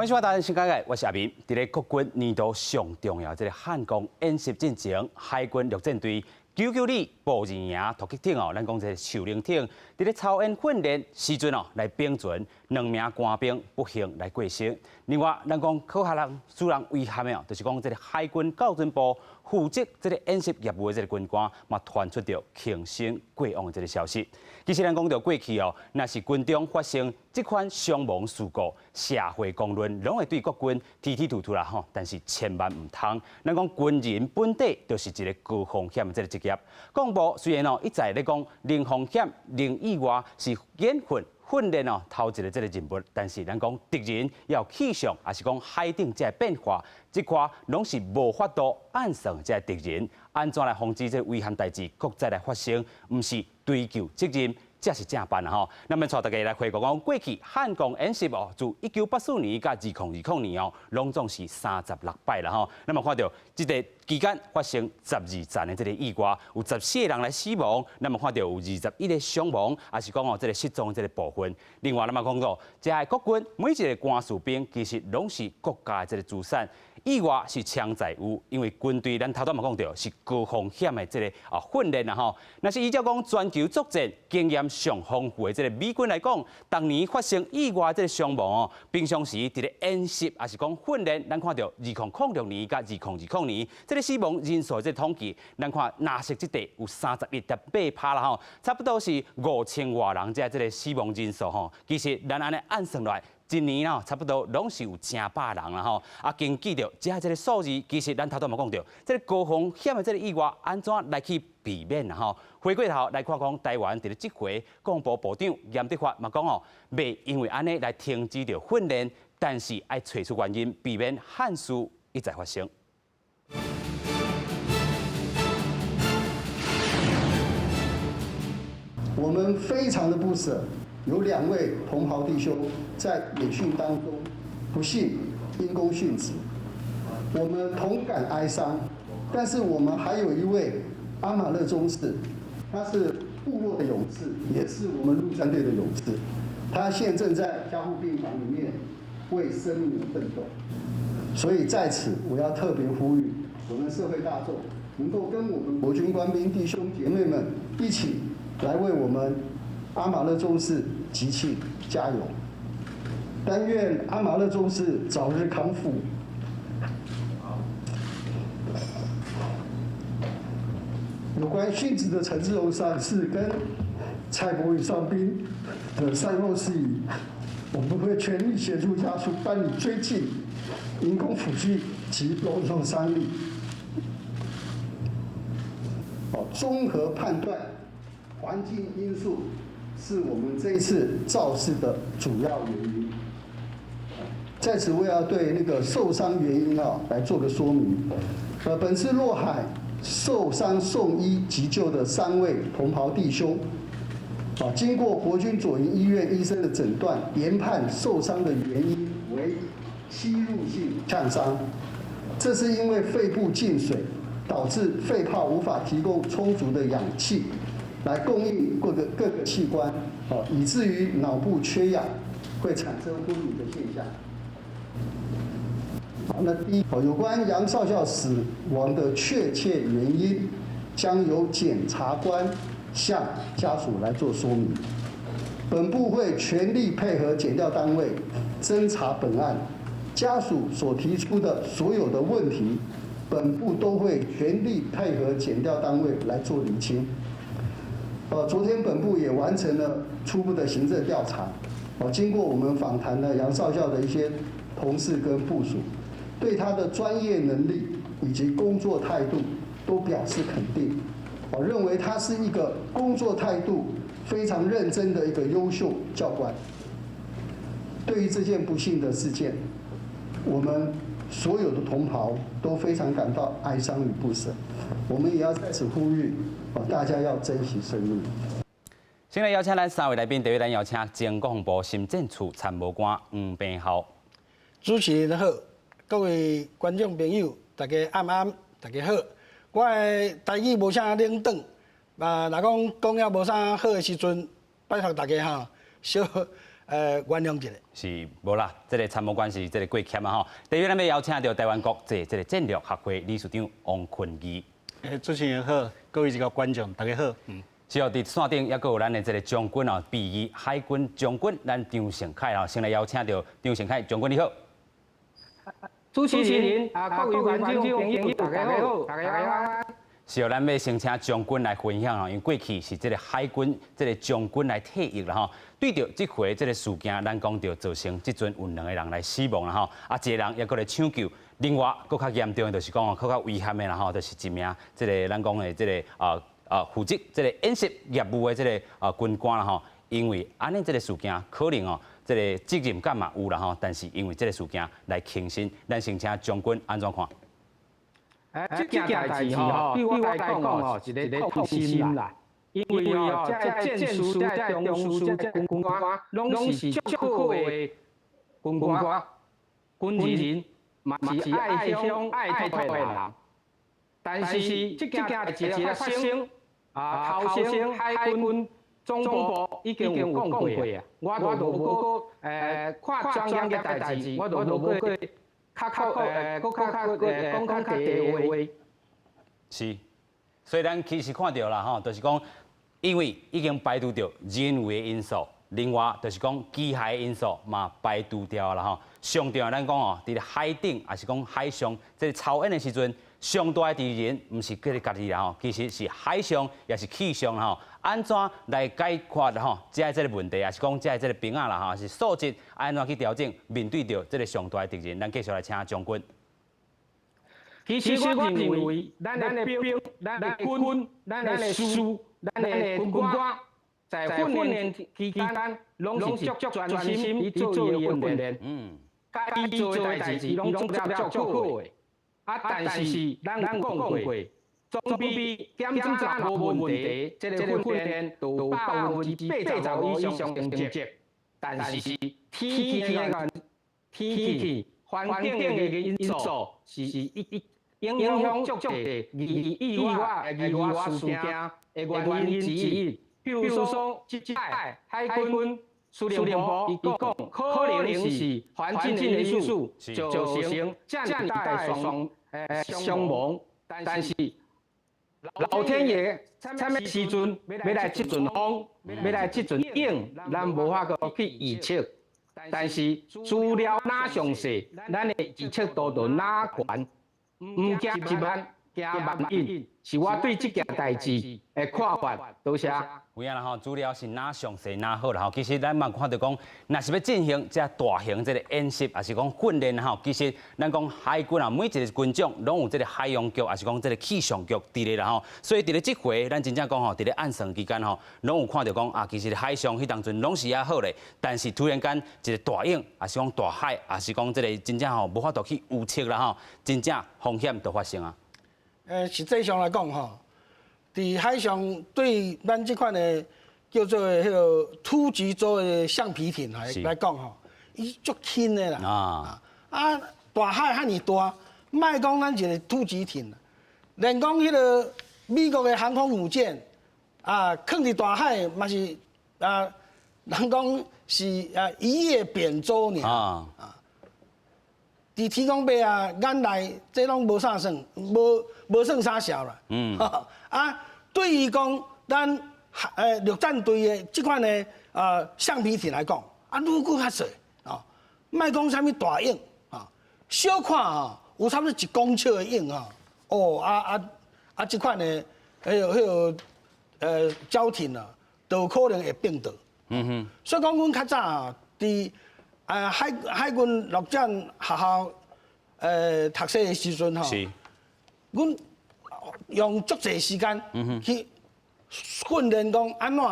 欢迎收看《大家新解》，我是阿明。伫咧国军年度上重要这个汉光演习进前，海军陆战队992步二营突击艇咱讲这个兽灵艇，伫咧操演训练时阵来并存2名官兵不幸来过身。另外，咱讲可下人主人遗憾的就是讲这个海军校准部负责这个演习业务的这个军官，嘛传出着轻生过往的这个消息。其实咱讲到过去若是军中发生这款伤亡事故，社会公论拢会对国军提提吐吐啦吼。但是千万唔通，咱讲军人本底就是一个高风险的这个职业。国防部虽然一再咧讲零风险、零意外是演训练头一个这个任务，但是咱讲敌人要气象，还是讲海顶这变化，这块拢是无法度暗算这敌人，安怎来防止这危险代志搁再来发生？唔是追究责任。这是正办啦吼，那么带大家来回顾讲过去汉光演习自1984年到2020年拢总是36摆啦吼。那么看到这个期间发生12站的这个意外，有14个人来死亡，那么看到有21个伤亡，也是讲这个失踪这个部分。另外，那么讲到这国军每一个官士兵其实拢是国家的这个资产。意外是枪在有，因为军队咱头拄嘛讲到是高风险的这个训练啦吼。那是依照讲全球作战经验上丰富的这个美军来讲，当年发生意外这个伤亡平常时伫咧演习还是讲训练，咱看到2006年甲2020年这个死亡人数这个统计，咱看纳什这地有31.8%啦吼，差不多是5000多人这个死亡人数吼。其实咱安尼按算来。一年差不多拢是有成百人啦吼，根据着这个数字，其实咱头拄嘛讲到，这个高风险的这个意外，安怎来去避免啦吼？回过头来看讲台湾伫咧这回，国防部部长严德发嘛讲袂因为安尼来停止着训练，但是爱找出原因，避免憾事一再发生。我们非常的不舍。有2位同袍弟兄在演训当中不幸因公殉职，我们同感哀伤。但是我们还有一位阿马勒中士，他是部落的勇士，也是我们陆战队的勇士。他现正在加护病房里面为生命奋斗。所以在此，我要特别呼吁我们社会大众，能够跟我们国军官兵弟兄姐妹们一起来为我们阿马勒中士集气加油！但愿阿马勒中士早日康复。有关殉职的陈志荣上士跟蔡国宇上兵的善后事宜，我们会全力协助家属办理追进因公抚恤及隆重伤力。综合判断环境因素。是我们这一次肇事的主要原因。在此，我也要对那个受伤原因来做个说明。本次落海受伤送医急救的3位同袍弟兄，经过国军左营医院医生的诊断，研判受伤的原因为吸入性呛伤。这是因为肺部进水，导致肺泡无法提供充足的氧气。来供应各个器官，以至于脑部缺氧，会产生昏迷的现象。那第一，有关杨少校死亡的确切原因，将由检察官向家属来做说明。本部会全力配合检调单位侦查本案，家属所提出的所有的问题，本部都会全力配合检调单位来做厘清。昨天本部也完成了初步的行政调查，经过我们访谈了杨少校的一些同事跟部属，对他的专业能力以及工作态度都表示肯定，我认为他是一个工作态度非常认真的一个优秀教官。对于这件不幸的事件，我们所有的同袍都非常感到哀伤与不舍，我们也要在此呼吁。大家要珍惜生命。先来邀请咱3位来宾，第一咱邀请前国防部行政处参谋官黄炳豪。主持人好，各位观众朋友，大家安，大家好。我的台语无啥冷短，若讲了无啥好的时阵，拜托大家小原谅一下。是无啦，这个参谋官是这个过欠啊吼。第一，咱要邀请到台湾国际这个战略学会理事长王坤仪。主持人好，各位这个观众大家好。是哦，伫线顶也阁有咱的这个将军哦，毕义海军将军咱张成凯哦，先来邀请到张成凯将军你好。主持人各位观众朋友大家好，大家好。是哦，咱要先请将军来分享哦，因为过去是这个海军这个将军来退役啦吼。对着这回这个事件，咱讲到造成这阵有2个人来死亡啦吼，一个人也过来抢救。另外，更较严重的就是讲哦，更较危险的啦吼，就是一名这个咱讲的这个负责这个演习业务的这个军官啦吼，因为安尼这个事件可能哦，这个责任感嘛有啦吼，但是因为这个事件来轻生，咱先请将军安怎看？这件代志吼，对我来讲哦，一个痛心啦。因为哦，这战士、这中士、这军官，拢是足好的军官、军人，嘛是爱乡爱土的人。但是这件代志的发生，头先海军总部已经有讲过啊，我就无过看专业嘅代志，我就无过较讲较地话。是，所以咱其实看到啦吼，就是讲，因为已经排除掉人为的因素，另外就是讲机械因素嘛排除掉啦吼。上重要咱讲哦，伫海顶还是讲海上，这个操演的时阵，上大的敌人毋是佢哋家己啦吼，其实是海上也是气上啦吼。安怎来解决啦吼？这个问题，还是讲这个兵啊啦吼，是素质安怎去调整？面对着这个上大的敌人，咱继续来请将军。其实我认为，咱的兵、咱的军、咱的士、咱的军官，在训练期间，拢是足专心去做伊的训练。甲伊做的代志，拢做了足好的。但是咱讲过，总比检查无问题，这个训练有80%以上成绩。但是天气、环境的因素是影响足大，意外事件的原因之一。比如说，这摆海军司令部伊讲，可能是环境的因素造成战带伤亡，但是老天爷什么时阵要来这阵风，要来这阵影，咱无法个去预测。但是资料哪详细，咱的预测度就哪悬。唔惊一万，惊万应，是我对这件代志的看法。多谢。有影啦吼，资料是哪详细哪好啦吼。其实咱嘛看到讲，若是要进行这大型这个演习，还是讲训练吼，其实咱讲海军啊，每一个军种拢有这个海洋局，还是讲这个气象局伫咧啦吼。所以伫咧这回，咱真正讲吼，伫咧暗算期间吼，拢有看到讲啊，其实海上迄当阵拢是也好咧，但是突然间一个大影，还是讲大海，还是讲这个真正吼无法度去预测啦吼，真正风险就发生啊。实际上来讲吼。伫海上对咱这款的叫做迄个突击舟的橡皮艇来讲吼，伊足轻的啦。大海遐尼大，莫讲咱一个突击艇，连讲迄个美国的航空母舰放伫大海嘛是人讲是一叶扁舟尔。伫天公伯眼内这拢无啥算，无算啥小啦。对于讲咱陆战队的这款的橡皮艇来讲，愈搁较细莫讲啥物大影小看有差不多1公尺的影这款的迄个礁艇都有可能会变倒。所以讲阮较早伫海军陆战学校读册的时阵阮用足侪时间去训练讲安怎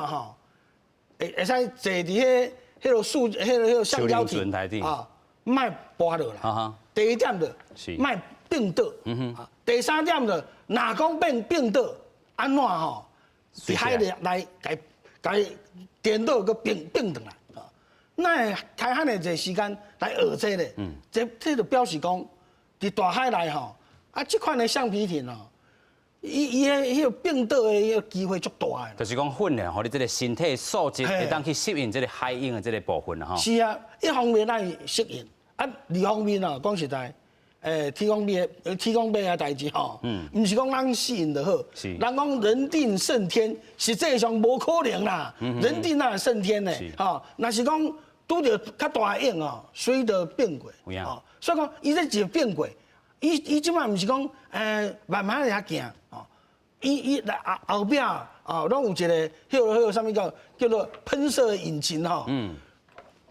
会使坐伫迄个橡胶艇莫跋落来。第一点就莫变倒。第三点就若讲变倒，安怎伫海里来甲颠倒个变转来。那会开遐尼侪时间来学这个，这就表示讲，伫大海内这款的橡皮艇伊迄个病倒的迄个机会足大的。就是讲训练，互你这个身体素质会当去适应这个海泳的这个部分啦吼。是啊，一方面咱适应，啊，二方面啊，讲实在，天公伯啊代志吼，唔是讲咱适应就好，是人讲人定胜天，实际上无可能啦，人定哪会胜天呢？吼，若是讲拄着较大的影哦，随着变过，哦，所以讲伊这一变过，伊即摆唔是讲慢慢来行，哦，伊来后壁哦，拢有一个迄个啥物叫做喷射引擎吼，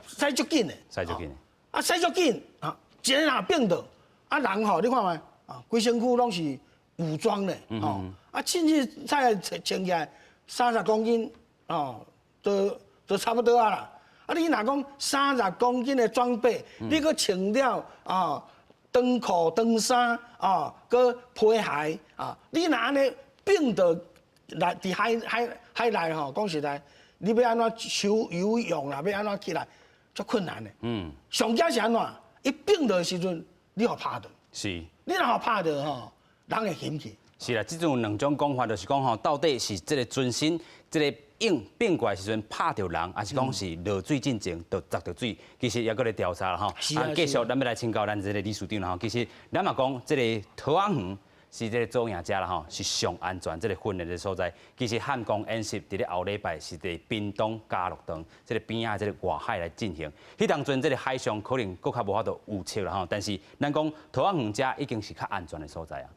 驶足紧的，驶足紧的，啊，驶足紧啊，一个若变倒，啊人吼，你看觅啊，规身躯拢是武装的，吼，啊，甚至再穿起来30公斤哦，都差不多啊啦。啊，你若讲30公斤的装备，你搁穿了啊，长裤、长衫啊，搁皮鞋啊，你若安尼变倒来伫海内吼，讲实在，你要安怎游泳啦，要安怎起来，足困难的。上惊是安怎？伊变倒的时阵，你互拍到。是。你若互拍到吼，人会嫌弃。是啦，这种有两种讲法，就是讲吼，到底是这个准心，这个影变过来时阵拍到人，还是讲是落水进前就砸到水？其实也搁咧调查啦吼。是啊。继续，咱要来请教咱这个理事长啦吼。其实咱嘛讲，这个桃仔园是这个做赢家啦吼，是上安全这个训练的所在。其实汉光演习伫咧后礼拜是伫屏东嘉乐塘这个边仔这个外海来进行。迄当阵这个海上可能搁较无法度预测啦吼，但是咱讲桃仔园遮已经是较安全的所在啊。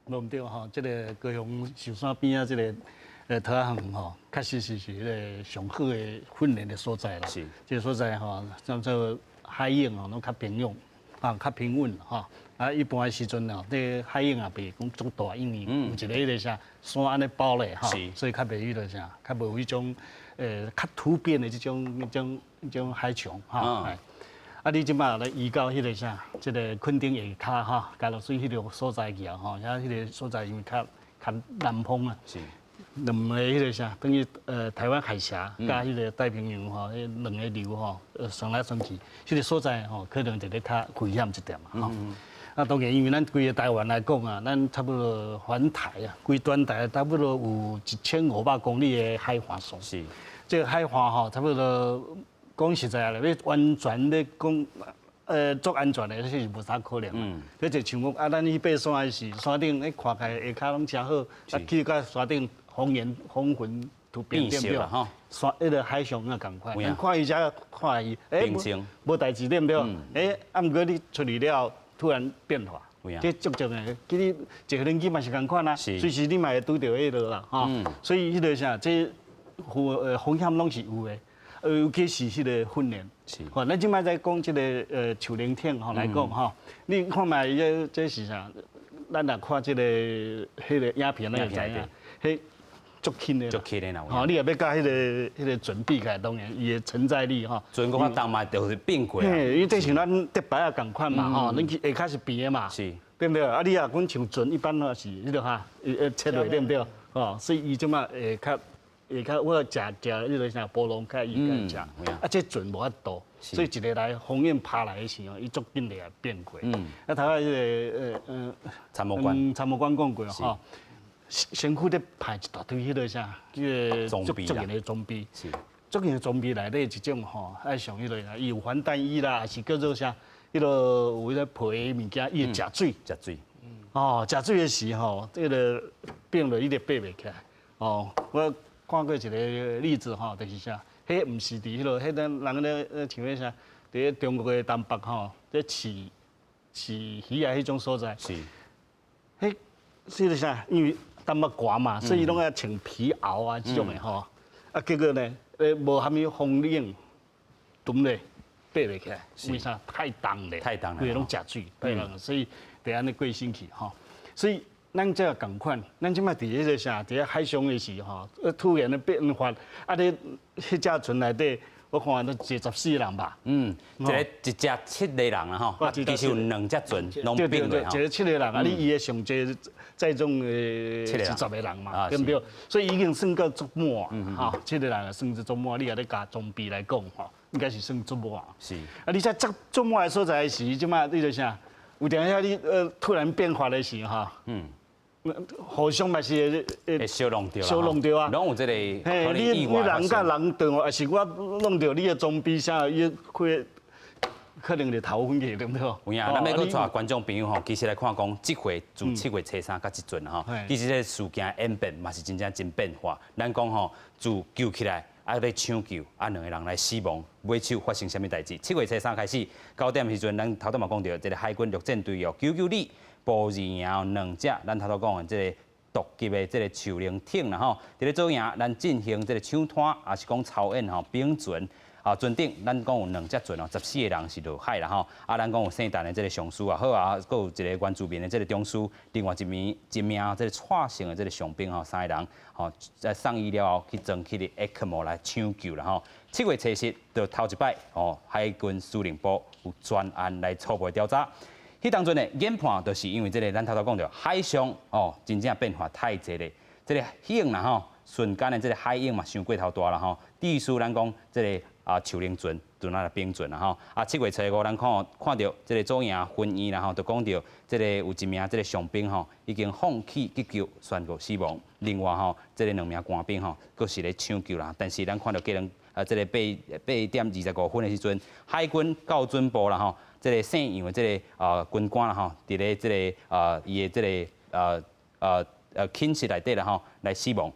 无毋对吼，这个高雄寿山边啊，这个桃仔园吼，确实是迄个上好的训练的所在啦。是，这个所在吼，像做海泳吼，拢较平庸，啊，较平稳吼。啊，一般的时阵吼，这海泳也袂讲足大，因为有一个迄个啥山安尼包咧吼，所以较袂迄个啥，较无迄种较突变的这种海象吼。啊，你即马来移到迄个啥，即个垦丁下骹吼，加落水迄个所在去啊吼，遐迄个所在因为较南方啊，是两个迄个啥，等于台湾海峡加迄个太平洋吼，迄两个流吼，双来双去，迄个所在吼，可能就咧较危险一点嘛吼。啊，当然因为咱规个台湾来讲啊，咱差不多环台啊，规端台差不多有1500公里的海岸线。是，这个海岸吼，差不多。讲实在啦，要完全咧讲，足安全的，这是无啥可能啦。这就像讲啊，咱去爬山的时，山顶咧看起来下骹拢真好，啊去到山顶风云突变对不对？山迄个海上啊共款，看伊遮看伊，无代志对不对？啊，毋过你出去了，突然变化，这足足的。其实坐飞机嘛是共款啊，随时你嘛会拄到迄落啦，吼。所以迄个啥，这风险拢是有的。尤其是迄个训练，吼，咱即摆在讲即个树林艇吼来讲吼，你看卖这是啥？咱若看即个迄个影片，咱就知影，迄足轻的，足轻的啦。吼，你也要加迄个准备起来，当然伊的承载力吼。准个发动嘛，就是变过啊。因为这像咱迪拜啊共款嘛，吼，恁去下骹是平的嘛，是，对不对？啊，你啊，阮像船一般啊是迄个哈，切落对不对？吼，所以伊即摆会较。下较我食迄个啥波浪较易甲食，啊，这船无法度，所以一个来风眼拍来的时候，伊足紧来变过。啊，头仔迄个参谋官讲过吼，身躯咧派一大堆迄个啥，迄个足型的装备，足型的装备内底一种吼，爱上迄个啦，伊有防弹衣啦，还是叫做啥，迄个有迄个皮的物件，伊会食水，食水。哦，食水的时候，这个变了，伊就爬袂起来。哦，我。看过一个例子吼，就是啥，迄毋是伫迄落，迄咱人咧像迄啥，伫中国的东北吼，在饲鱼啊迄种所在，是，迄个啥，因为东北寒嘛，所以拢爱穿皮袄啊这种的吼，啊结果呢，无虾米风冷，蹲咧爬袂起来，为啥？太重咧，规个拢食水，对啦，所以得安尼过身去吼，所以。咱这共款，咱即摆伫迄个啥，伫海上的时吼，突然的变化，啊！你迄只船内底，我看都坐14人吧。一只7个人啦吼，其实有2只船拢变过吼。一个7个人，啊！你伊的上济载重10个人嘛，对不对？所以已经算够足满，吼，7个人算是足满。你也咧加装备来讲吼，应该是算足满。是。啊！你在足满的所在时，即摆你就啥？有阵下你突然变化的时吼。互相嘛是会小弄掉，小弄掉啊，拢有这个可能意你人甲人撞，还是我弄到你的装备啥，伊会可能就头昏去，对不对？有影，咱要去带观众朋友吼，其实来看讲，这回自7月初3到即阵吼，其实这事件演变嘛是真正真变化。咱讲吼，自救起来。啊！咧抢救，啊，2个人来死亡，尾手发生什么代志？7月初3开始9点时阵，咱头头嘛讲到，这个海军陆战队哦，99里步二营哦，2只，咱头头讲的这个独级的这个手灵艇啦吼，伫咧做营，咱进行这个抢滩，也是讲操演吼兵船。啊，船顶咱讲有2只船哦，14个人是落海啦吼。啊，咱讲有圣诞的这个上士啊，好啊，佫有一个原住民的这个中士，另外一名这个蔡姓的这个上兵吼，3个人吼，在送医了后去装起的 ECMO 来抢救啦吼。7月初10就头一摆哦，海军司令部有专案来初步调查。迄当阵的研判，就是因为这个咱头讲着海上哦，真正变化太济咧，这个影啦吼，瞬间的这个海影嘛，伤过头大啦吼。第一次咱讲这个。树林船，船啊兵船啦吼。7月初5，咱看到这个左营婚宴啦吼，就讲到这个有一名这个上兵吼，已经放弃急救，宣告死亡。另外吼，这个2名官兵吼，佫是咧抢救啦。但是咱看到这个8点25分的时阵，海军校准部啦吼，这个沈阳的这个军官啦吼，伫咧这个伊的这个寝室内底啦吼，来死亡。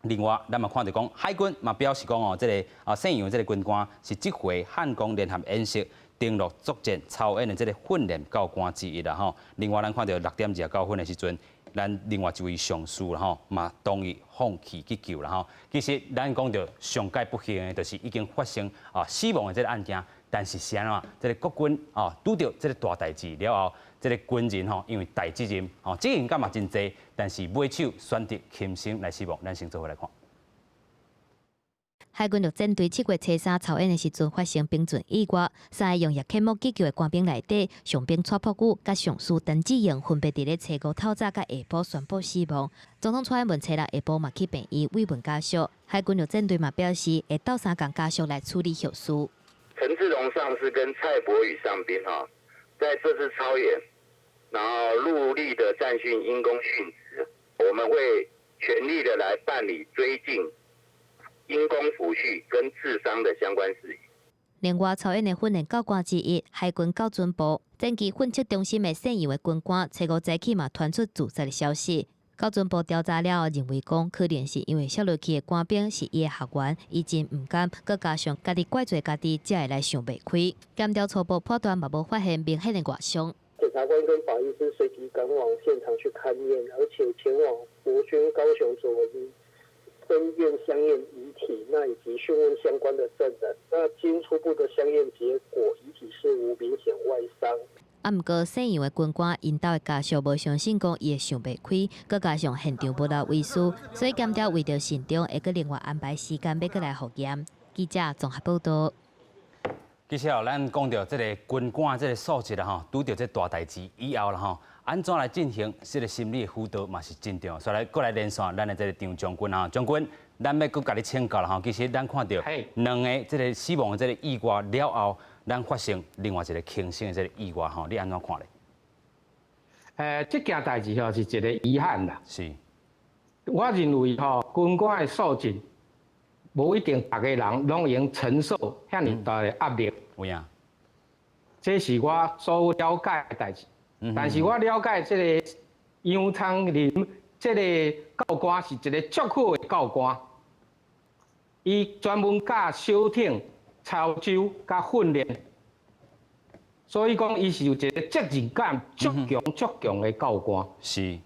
另外，咱嘛看到讲，海军嘛表示讲哦，这个沈阳这个军官是这回汉光联合演习登陆作战操演的这个训练教官之一啦吼。另外，咱看到6点29分的时阵，咱另外一位上士啦吼，嘛同意放弃急救啦吼。其实咱讲到上届不幸的，就是已经发生死亡的这个案件，但是是安怎？这个国军拄到这个大代志了后。这个军人吼，因为大责任，责任感嘛真济，但是尾手选择轻生来死亡，咱先做回来看。海军陆战队7月初3操演的时阵，发生兵船意外，3个用药克莫急救的官兵内底，上兵蔡朴久甲上士陈志荣分别伫咧初5透早甲下晡宣布死亡。总统蔡英文初6下晡嘛去病院慰问家属，海军陆战队嘛表示会斗相共家属来处理后事。陈志荣上士跟蔡柏宇上兵在这次操演，然后陆力的战训因公殉职，我们会全力的来办理追进因公抚恤跟治伤的相关事宜。另外，操演的训练教官之一，海军校准部战机训测中心的沈阳的军官，初5早起嘛传出自杀的消息。校准部调查了后认为讲，可能是因为摔落去的官兵是伊的学员，伊真唔甘，佮加上家己怪罪家己，才会来想袂开。检调初步判断嘛无发现明显的外伤。检察官跟法医是随即赶往现场去勘验，而且前往国军高雄左营分院相验遗体，那以及讯问相关的证人。那经初步的相验结果，遗体是无明显外伤。毋过，沈阳的军官因兜的家属无相信讲伊会想袂开，佮加上现场无老遗书，所以检调为着慎重，会佮另外安排时间要佮来复验。记者综合报道。其实咱讲到这个军官这个素质啦吼，拄到这大代志以后啦吼，安怎来进行这个心理的辅导嘛是真重要。所以过来连线，咱的这个张将军啊，将军，咱要佮甲你请教啦吼。其实咱看到2个这个死亡的这个意外了后，咱发生另外一个轻生的这个意外吼，你安怎看咧？这件代志吼是一个遗憾啦。是。我认为吼，军官的素质。无一定，大家人拢用承受遐尼大的压力。有影。这是我所了解的代志。但是我了解这个杨昌林这个教官是一个足好的教官，伊专门教小艇、操舟、甲训练，所以讲伊是有一个责任感足强的教官。是。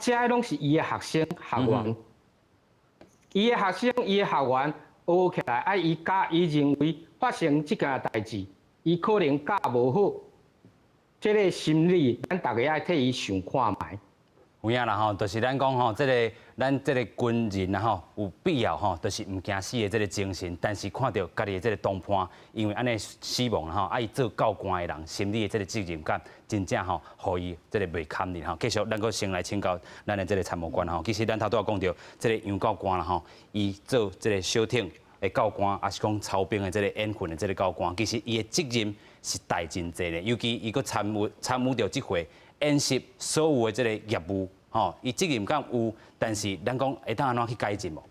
这些拢是伊的学生学员。伊的学生、伊的学员学起来，伊认为发生这件代志，伊可能教无好，这个心理，咱大家爱替伊想看卖。有影啦吼，就是咱讲吼，咱这个军人啦吼，有必要吼，就是唔惊死的这个精神，但是看到家己的这个同伴，因为安尼死亡啦吼，伊做教官的人，心里的这个责任感，真正吼，互伊这个袂堪哩吼。继续，咱个先来请教咱的这个参谋官吼。其实咱头拄仔讲到这个杨教官啦吼，伊做这个小艇的教官，也是讲操兵的这个演训的这个教官，其实伊的责任是大真济的，尤其伊个参与着这回演习所有的这个业务。吼，伊责任敢有，但是咱讲会当安怎去改进无？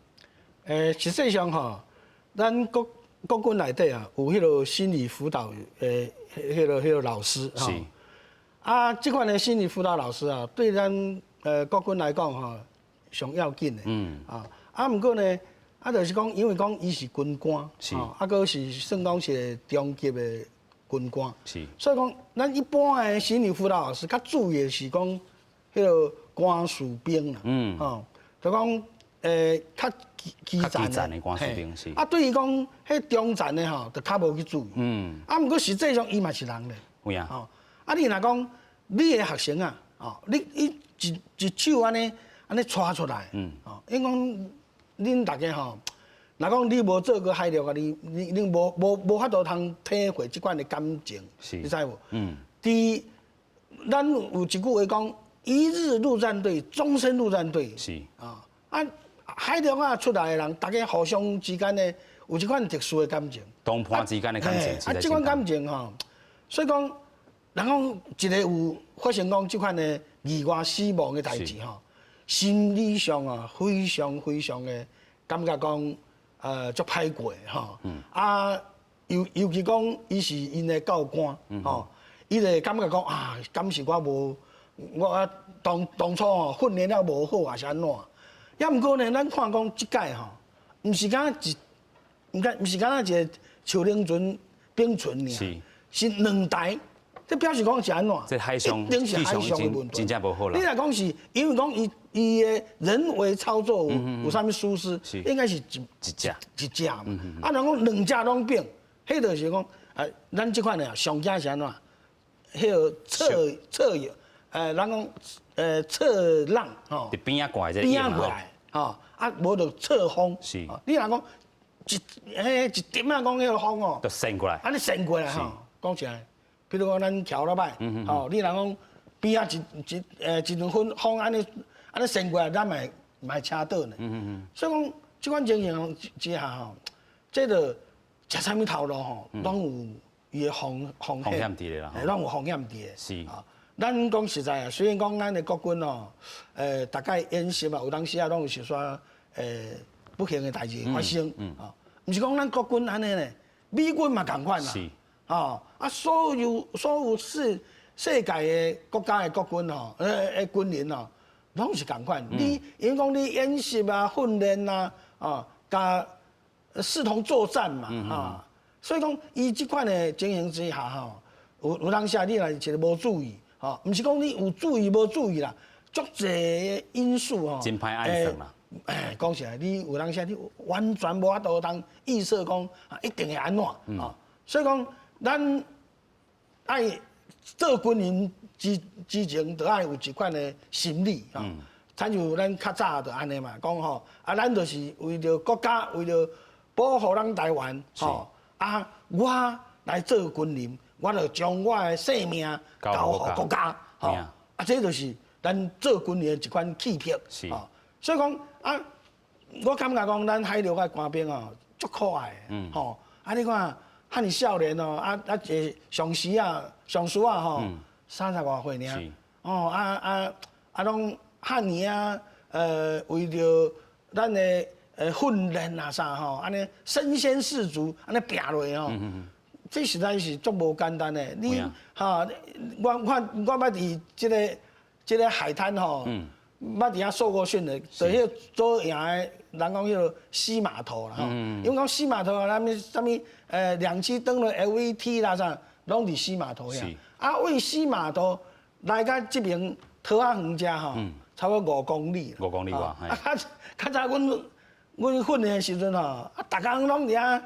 实际上吼，咱国军内底啊，有迄个心理辅导迄个老师哈。是。啊，这款的心理辅导老师啊，对咱国军来讲吼，上要紧的。啊，不过呢，就是讲，因为讲伊是军官，是，佫是算讲是中级的军官，是。所以讲，咱一般的心理辅导老师较注意的是讲，迄个官士兵啦，就讲较基层的官士兵是。啊，对于讲迄中层的吼，就较无去注意。啊，不过实际上伊嘛是人咧。有啊。啊，你若讲你的学生啊，你一手安尼带出来，因讲恁大家吼，若讲你无做过海陆啊，你无法度通体会即款的感情，你知无？咱有一句话讲，一日陆战队，终身陆战队。是海陆啊出来的人，大家互相之间呢有一款特殊的感情，同伴之间的感情。即款感情吼，所以讲。人讲一个有发生讲即款的意外死亡的代志吼，心理上啊非常的感觉讲足歹过吼。啊，尤其讲伊是因的教官吼，伊就感觉讲啊，敢是我当初吼训练了无好，还是安怎？也毋过呢，咱看讲即届吼，毋是敢若一个树林船并存尔，是2台。这表示讲是安怎？这海上一定是海上的问题，真正无好啦。你若讲是因为讲伊的人为操作有啥物疏失，应该是一只嘛。啊，人讲2只拢并，迄就是讲，咱即款的上惊是安怎？迄个人讲侧浪吼，伫边仔过来吼，啊无就侧风。是，你若讲一点啊，讲迄个风哦，就旋过来，安尼旋过来吼，讲起来。比如讲，咱桥了摆，你若讲边啊一阵风安尼旋过来，咱嘛车倒呢。所以讲，即款情形之下吼，这个食啥物头路吼，拢有伊的风险伫咧啦，拢有风险伫咧。是啊，咱讲实在啊，虽然讲咱的国军哦，大概演习啊，有当时啊，拢有是说不幸的代志发生啊，毋是讲咱国军安尼呢，美军嘛共款啦。所有世界的国家的国军吼，军人吼，拢是共款。因为讲你演习啊、训练啊，加视同作战嘛，所以讲伊即款的情形之下吼，有当时你若一个无注意，毋是讲你有注意无注意啦，足侪因素吼，真歹安算啦。讲起来，你有当时你完全无法度当预测讲一定会安怎所以讲。咱爱做军人之前，就爱有一款的心理亲像咱较早就安尼嘛，讲吼，咱就是为着国家，为着保护咱台湾我来做军人，我就将我的性命交予国家这就是咱做军人的一款气魄所以讲我感觉讲咱海陆的官兵足可爱的你看。遐尼少年哦，一个上司啊吼，30外岁尔，拢遐尼为着咱的训练啊啥吼，安尼身先士卒，安尼拼落吼，这实在是足无简单的。你我捌伫这个海滩吼，捌伫遐受过训的，就迄做赢的，人讲迄个西码头啦吼，因为讲西码头啊，啥物2栖登陆 LVT 啦啥，拢伫西码头遐。为西码头来到这边桃仔园遮吼，差不多5公里。5公里外。较早阮训练的时阵吼，逐工拢伫遐，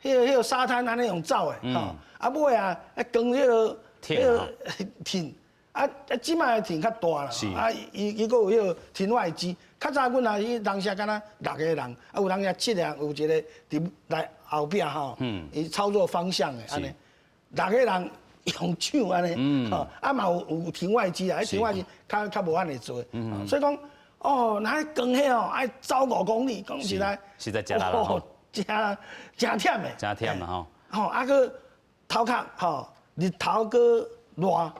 迄个沙滩安尼用走的吼，尾扛迄个艇。即摆的艇较大啦，伊佫有迄个艇外机。较早阮也是当时敢若6个人，有当时7个人，有一个伫来后壁吼，伊操作方向的安尼，6个人用手安尼，嘛有艇外机啦，艇外机较无安尼做，所以讲那扛迄爱走5公里，讲实在真难啦，真忝的，真忝啦吼，佫头壳日头佫热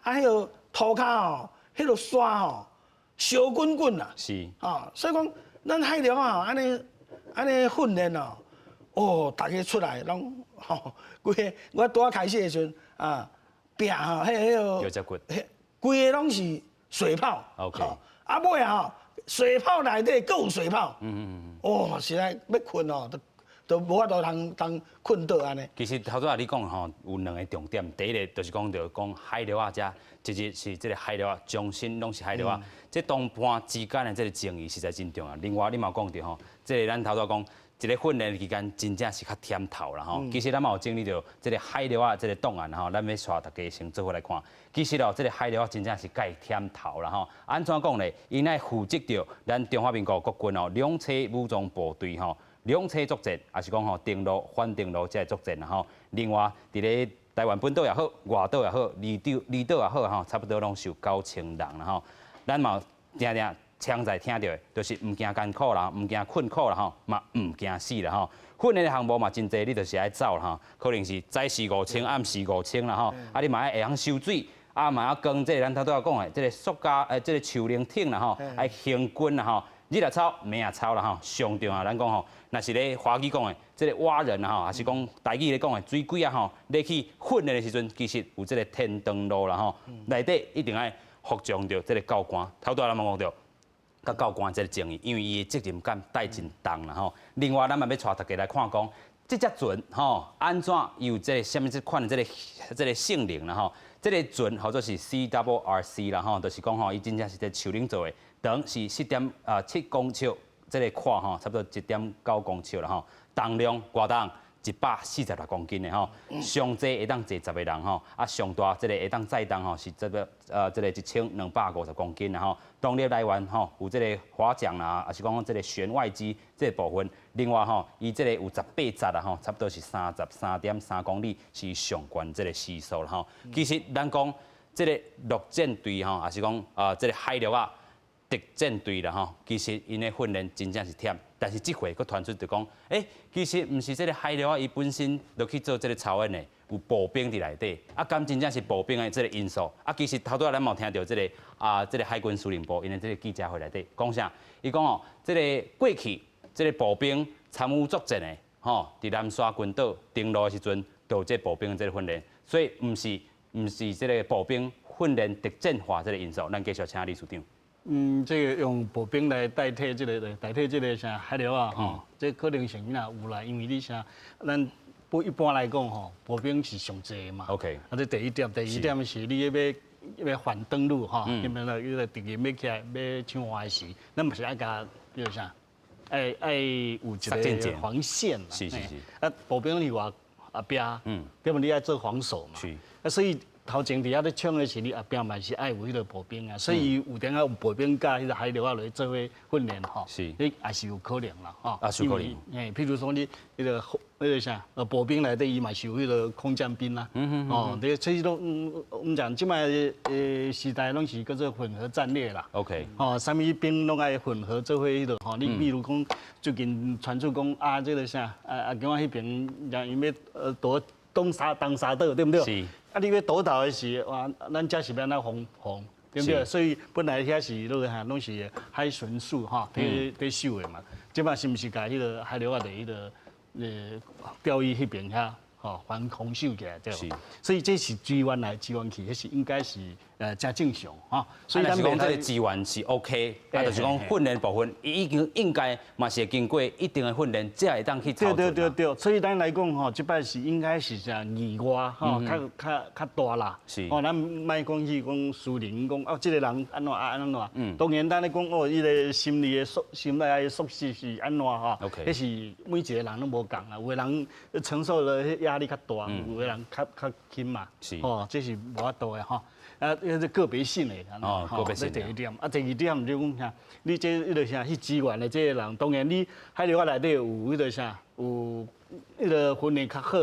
迄个涂骹迄个沙吼烧滚滚啦。是。所以讲咱海陆啊，安尼训练哦，大家出来拢规个我拄开始的时阵拼迄个有只骨，规个拢是水泡。OK。尾水泡内底搁有水泡。哦，实在要困都无法度通困倒安尼。其实头拄你讲有2个重点，第一个就是讲海陆啊，一日是这个海陆啊，终身拢是海陆啊，这同伴之间的这个情谊实在真重要。另外你嘛讲到这个咱头拄讲。一个训练期间真正是较忝头啦其实咱嘛有经历到这个海陆啊，这个档案咱要带大家先做伙来看。其实这个海陆啊真正是介忝头啦安怎讲呢？因来负责着咱中华民国国军两栖武装部队两栖作战，也是讲登陆、反登陆这个作战另外，伫咧台湾本岛也好，外岛也好，离岛也好差不多拢是有9000人啦咱嘛定定。常在听到的，就是唔惊艰苦啦，唔惊困苦啦嘛唔惊死啦训练的项目嘛真济，你就是爱走啦可能是早时5000，暗时5000啦你嘛爱会晓收水，嘛要跟这个咱头拄仔讲的，这个塑胶这个树林艇啦爱行军啦日也操，暝也操啦上重要咱讲若是咧华语讲的，这个蛙人还是讲台语咧讲的水鬼咧去训练的时阵，其实有这个天灯路啦内底一定爱服从着这个教官，头拄仔咱嘛讲到。甲教官这个情谊，因为伊的责任感带真重啦另外，咱嘛要带大家来看讲，这只船安怎有这个什么款的这个性能啦这个船或者是 CWRC 啦就是讲伊真正是在树林做的，长是7.7公尺，这个宽差不多1.9公尺啦重量偌重146公斤的上济会当坐10个人上大这个会当载重是这个1250公斤动力来源有这个滑桨啦，也是讲这个旋外机这个部分。另外伊这个有18节啦差不多是33.3公里是上悬这个时速啦其实咱讲这个陆战队也是讲这个海陆啊特战队啦其实因的训练真正是忝。但是这回佫传出就讲，其实毋是这个海陆啊，伊本身就去做这个操演的，有步兵伫内底，敢真正是步兵的这个因素。其实头拄仔咱冇听到这个这个海军司令部因的这个记者会内底讲啥？伊讲这个过去这个步兵参与作战的，伫南沙群岛登陆的时阵，都有这步兵的这个训练，所以毋是这个步兵训练特战化这个因素。咱继续请李处长。这个用步兵来代替这个啥海陆啊，这可能性哪有啦？因为你啥，咱一般来讲步兵是上济嘛。OK。这第一点，第二点是你要反登陆因为那个敌人要起来要抢华时，咱不是爱甲叫啥？爱有一个防线嘛。是。步兵你话边，根本你爱做防守嘛。是。所以。头前伫遐咧抢的是你后壁嘛是爱有迄个步兵所以有点有步兵甲迄个海陆啊来做伙训练是，你也是有可能啦是可能。譬如说你迄个啥步兵内底伊嘛是有迄个空降兵啦所以都我们讲即摆时代拢是叫做混合战略啦。OK。啥物兵拢爱混合做伙迄个你比如讲最近传出讲这个啥讲迄边因为夺东沙岛对不对？是。你要倒岛的是咱这是要那防，对不对？所以本来遐是拢是海巡署在守的嘛。即摆是毋是甲迄个海陆啊的迄个钓鱼迄边遐防空守起来对？是。所以这是资源来资源去，迄是应该是真正常所以咱讲这个资源是 OK，就是讲训练部分，伊已经应该嘛是经过一定的训练，才会当去操作。对，所以咱来讲即摆是应该是啥意外较大啦。是。咱莫讲去讲私人讲这个人安怎。当然咱咧讲伊个心理的心内的素质是安怎OK。迄是每一个人拢无共有的人承受了压力较大，有的人较轻嘛。是。这是无法度的是个别性的，个别性第一点。第二点就讲啥，你这迄个啥去支援的这个人，当然你海陆啊内底有迄个啥，有迄个训练较好，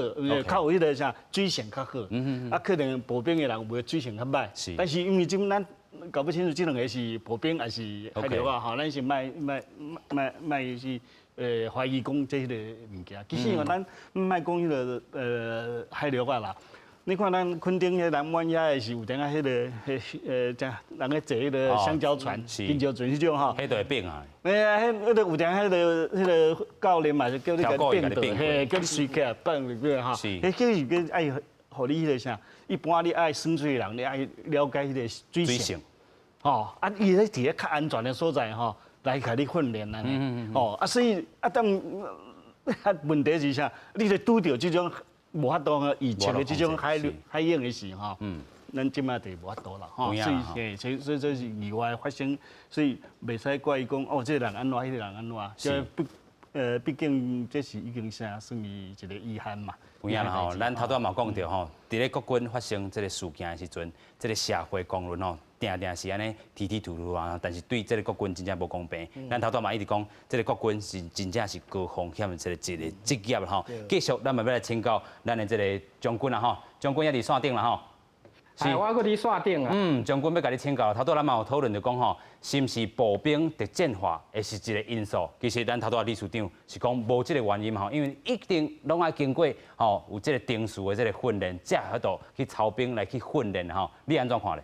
较有迄个啥水性较好。可能步兵的人有水性较歹。是。但是因为咱搞不清楚这两个是步兵还是海陆啊，咱是卖是怀疑讲这个物件。其实咱卖讲迄个海陆啊啦。你看咱垦丁迄南湾遐的是有点啊，迄个人咧坐迄个香蕉船、香蕉船迄种吼。迄对饼啊。哎啊，迄个有点迄个教练嘛，就叫你甲变倒，嘿，叫你随起来放入去哈。迄就是个爱，互你迄个啥，一般你爱耍水的人，你爱了解迄个水性。吼，啊，伊咧伫咧较安全的所在吼，来甲你训练安尼。吼，啊，所以啊，问题是啥？你咧拄着即种无法度疫情的即种海涌的时候，咱即摆就无法度啦，吼。所以这是意外发生，所以袂使怪伊讲哦，这个人安怎，迄个人安怎。毕竟这是已经算是一个遗憾嘛。有影啦吼，咱头拄嘛讲到吼，伫咧国军发生这个事件的时阵，这个社会公论吼，定是安尼提突突啊，但是对这个国军真正无公平。咱头拄嘛一直讲，这个国军是真正是高风险的一个职业啦吼。继续，咱嘛要来请教咱的这个将军啦吼，将军也伫线顶啦吼。是，我搁伫线顶啊。将军要甲你请教，头拄咱嘛有讨论着讲吼，是毋是步兵特简化会是一个因素？其实咱头拄理事长是讲无即个原因吼，因为一定拢爱经过吼有即个定数的即个训练，才有度去操兵来去训练吼。你安怎看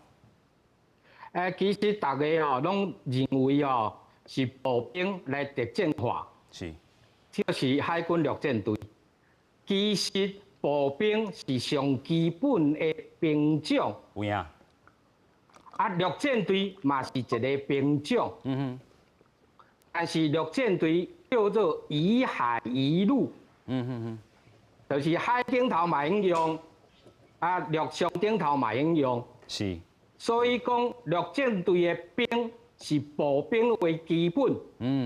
咧？其实大家吼拢认为哦是步兵来特简化，是，就是海军陆战队。其实步兵是上基本的兵种。有影。啊，陆战队嘛是一个兵种。但是陆战队叫做以海以陆。就是海顶头嘛用用，啊陆上顶头嘛用用。是。所以讲陆战队的兵是步兵为基本。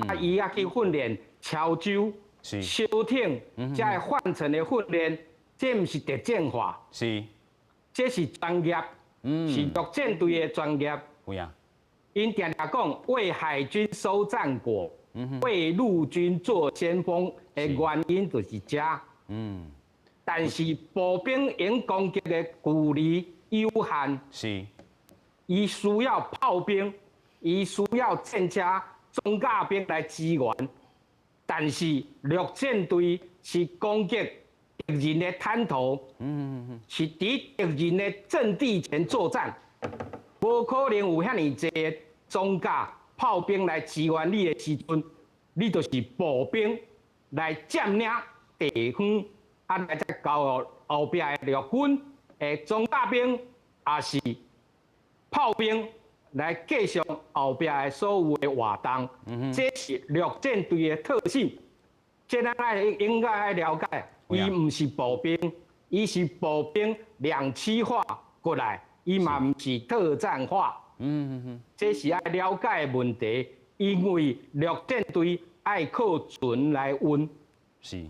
啊，伊也去训练潮州、小艇，才会换成的训练。这毋是特简化，是，这是专业，是陆战队的专业。有影。因常常讲为海军收战果，为陆军做先锋的原因就是这。但是步兵因攻击的距离有限，是，伊需要炮兵，伊需要战车、装甲兵来支援。但是陆战队是攻击敌人的滩头，是伫敌人的阵地前作战，无可能有遐尼侪装甲炮兵来支援你的时阵，你就是步兵来占领地方，啊来再交予后壁的陆军的装甲兵，也是炮兵来继续后壁的所有的活动。这是陆战队的特性，这咱应该爱了解。伊唔是步兵，伊是步兵两栖化过来，伊嘛唔是特战化。这是爱了解的问题，因为陆战队爱靠船来运。是。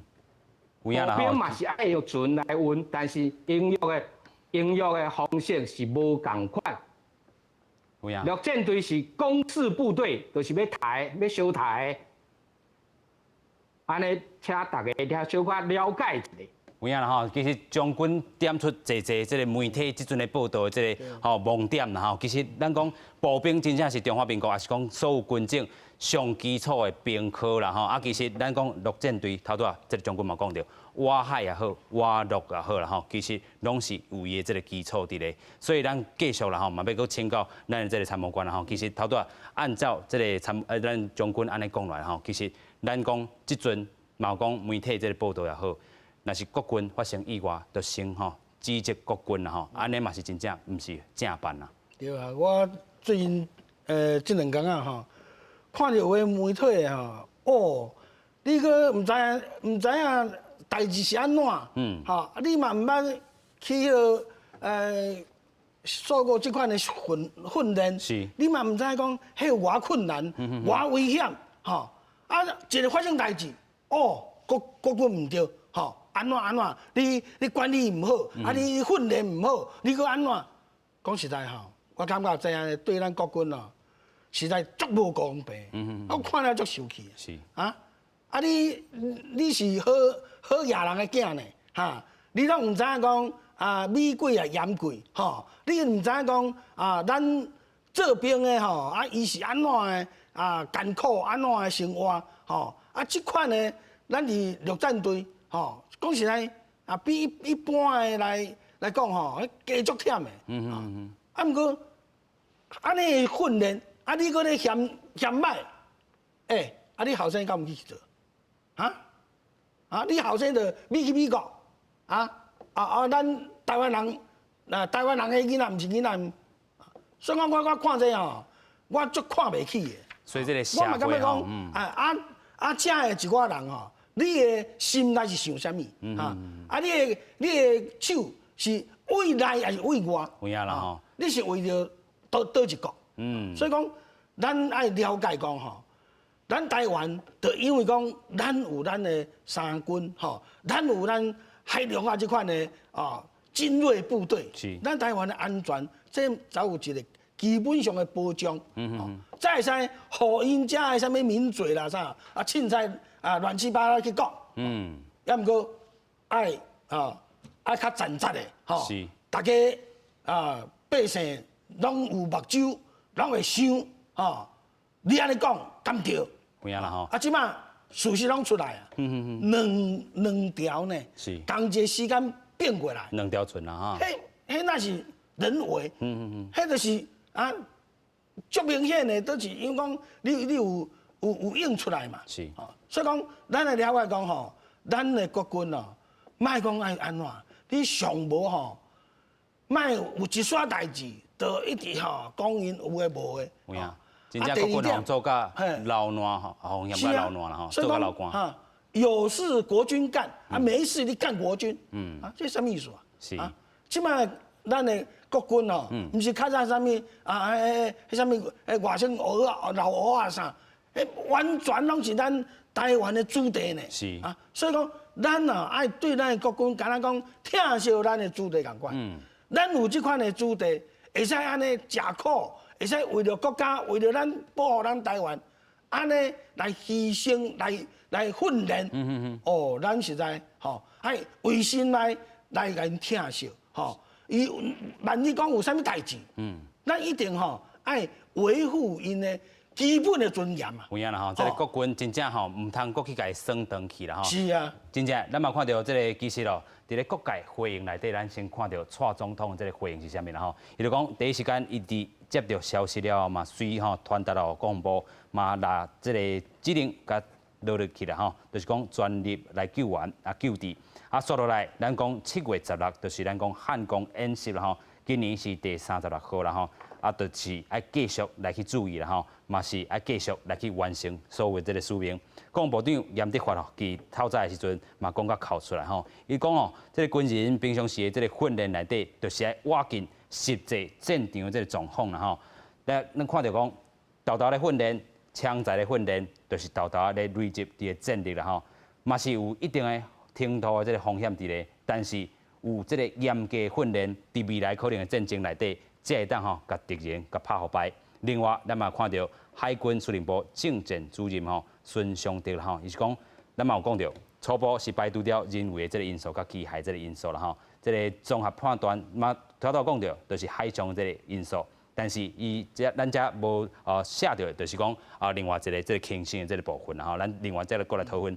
步兵嘛是爱用船来运，但是应用的方式是无共款。陆战队是攻势部队，就是要小台。安尼，请大家了小可了解一下。有影啦吼，其实将军点出这个媒体即阵的报道的这个盲点啦吼。其实咱讲步兵真正是中华民国，也是讲所有军种上基础的兵科啦吼。啊，其实咱讲陆战队头拄这个将军嘛讲到，外海也好，外陆也好啦吼，其实拢是有伊的这个基础伫咧。所以咱继续啦吼，嘛要搁请教咱的这个参谋官啦吼。其实头拄按照这个咱将军安尼讲来吼，其实。咱讲即阵，嘛有讲媒体这个报道也好，若是国军发生意外，就先吼指责国军啦吼，安尼嘛是真正毋是正办啦。对啊，我最近这两天啊吼，看到有个媒体吼，哦，你个唔知影代志是安怎？吼，你嘛唔捌去迄个受过这款的训练，是，你嘛唔知讲迄有偌困难、偌危险，吼。啊，一个发生代志，哦，国军唔对，吼，安怎？你管理唔好，啊，你训练唔好，你搁安怎？讲实在吼，我感觉这样对咱国军哦，实在足无公平。我看了足生气。是。啊，你是好野人的囝呢，哈，你拢唔知影讲啊，米贵啊盐贵，吼，你唔知影讲啊，咱做兵的吼，啊，伊是安怎的？啊，艰苦安怎的生活？吼啊，这款呢，咱伫陆战队吼，讲实在啊，比一般的来讲吼，加足忝的。啊，毋过安尼训练，啊，你搁咧嫌歹，啊，你后生敢有去做？你后生就要去美国，咱台湾人，台湾人的囡仔毋是囡仔，所以讲我看这吼，我足看袂起的。所以这个社我嘛感觉会吼，讲，正的一寡人吼，你的心内是想啥物？你的手是为内还是为外？有影啦吼。你是为着倒一国？所以讲，咱爱了解讲吼，咱台湾就因为讲，咱有咱的三军吼，咱有咱海陆啊这款的精锐部队，咱台湾的安全，这才有一个基本上的保障。再会使互因遮的啥物民罪啦啥凊彩乱七八糟去讲。也毋过爱较残杂的吼，大家百姓拢有目睭，拢会想你安尼讲敢对？有影啦吼。即摆事实拢出来啊，两条呢，同一个时间变过来，两条船啦哈。迄那是人为，迄就是足明显的，都是因为讲你有映出来嘛。是，所以讲咱来了解讲吼，咱的国军哦，莫讲爱安怎，你上无吼，莫有一撮代志，就一直吼讲因有诶无诶。有影，真正国军吼做甲老烂吼，风险甲老烂啦吼，做甲老干。有事国军干，没事你干国军，这什么意思啊？是，即摆咱的国军吼，毋是较早啥物啥物外省鹅啊、老鹅啊啥，完全拢是咱台湾的主地呢。是所以讲咱爱对咱的国军，敢若讲疼惜咱的主地共款。咱有即款的主地，会使安尼食苦，会使为了国家，为了咱保护咱台湾，安尼来牺牲来训练。咱实在爱为心来甲因疼惜伊万一讲有啥物代志，咱一定爱维护因的基本的尊严嘛。有影啦吼，这个国军真正毋通搁去甲伊升长去啦吼。是啊，真正咱嘛看到这个其实哦，伫咧各界回应内底，咱先看到蔡总统这个回应是啥物啦吼。伊就讲第一时间伊伫接到消息了后嘛，随传达到国防部嘛拿这个指令甲落入去啦吼，就是讲全力来救援救治。说落来，咱讲7月16，就是咱讲汉光演习啦吼。今年是第36号啦吼，就是爱继续来去注意啦吼，嘛是爱继续来去完成所有这个使命。国防部长严德发伫透早的时阵嘛讲甲哭出来吼，伊讲这个军人平常时的这个训练内底，就是爱挖进实际战场的这个状况啦吼。咱看到讲，豆豆咧训练，枪材咧训练，就是豆豆咧累积伫个战力啦吼，嘛是有一定的程度的这个风险伫咧，但是有这个严格训练，伫未来可能的战争内底，才会当甲敌人拍互败。另外，咱嘛看到海军司令部政战主任孙尚德啦吼，伊是讲，咱嘛有讲到，初步是排除掉人为的这个因素甲机械这个因素啦吼，这个综合判断嘛，头头讲到，就是海上这个因素。但是伊咱遮无写到，就是讲另外一个这个轻性的这个部分啦吼，咱另外再来过来讨论。